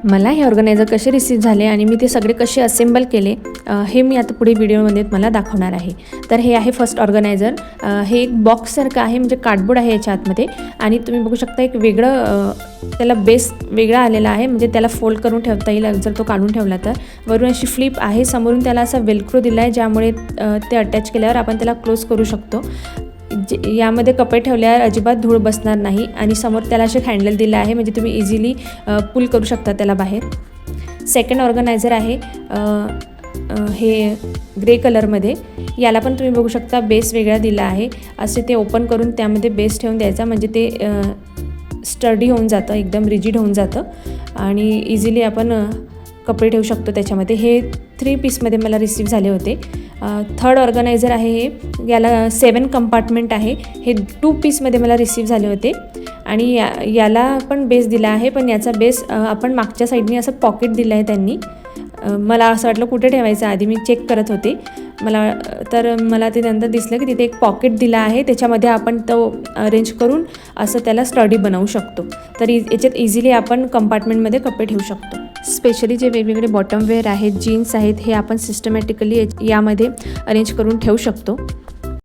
मला हे ऑर्गनायझर कसे रिसीव झाले आणि मी ते सगळे कसे असेंबल केले हे मी आता पुढे व्हिडिओमध्ये मला दाखवणार आहे. तर हे आहे फर्स्ट ऑर्गनायझर. हे एक बॉक्ससारखं आहे, म्हणजे कार्डबोर्ड आहे याच्या आतमध्ये आणि तुम्ही बघू शकता एक वेगळं त्याला बेस वेगळा आलेला आहे, म्हणजे त्याला फोल्ड करून ठेवता येईल जर तो काढून ठेवला तर. वरून अशी फ्लिप आहे, समोरून त्याला असा वेल्क्रो दिला आहे ज्यामुळे ते अटॅच केल्यावर आपण त्याला क्लोज करू शकतो. यामध्ये कपडे ठेवल्यावर अजिबात धूळ बसणार नाही आणि समोर त्याला असे हँडल दिलं आहे, म्हणजे तुम्ही इझिली पुल करू शकता त्याला बाहेर. सेकंड ऑर्गनायझर आहे हे ग्रे कलरमध्ये. याला पण तुम्ही बघू शकता बेस वेगळा दिला आहे. असे ते ओपन करून त्यामध्ये बेस ठेवून द्यायचा, म्हणजे ते स्टडी होऊन जातं, एकदम रिजिड होऊन जातं आणि इझिली आपण कपडे ठेवू शकतो त्याच्यामध्ये. हे 3 पीसमध्ये मला रिसीव झाले होते. थर्ड ऑर्गनायझर आहे हे. याला 7 कंपार्टमेंट आहे. हे 2 पीसमध्ये मला रिसीव झाले होते आणि याला पण बेस दिला आहे, पण याचा बेस आपण मागच्या साईडने असं पॉकेट दिलं आहे त्यांनी. मला असं वाटलं कुठे ठेवायचं, आधी मी चेक करत होते मला ते नंतर दिसलं की तिथे एक पॉकेट दिला आहे, त्याच्यामध्ये आपण तो अरेंज करून असं त्याला स्टडी बनवू शकतो. तर याच्यात इझिली आपण कंपार्टमेंटमध्ये कपडे ठेवू शकतो. स्पेशली जे वेगवेगळे बॉटम वेअर आहेत, जीन्स आहेत, हे आपण सिस्टमॅटिकली यामध्ये अरेंज करून ठेवू शकतो.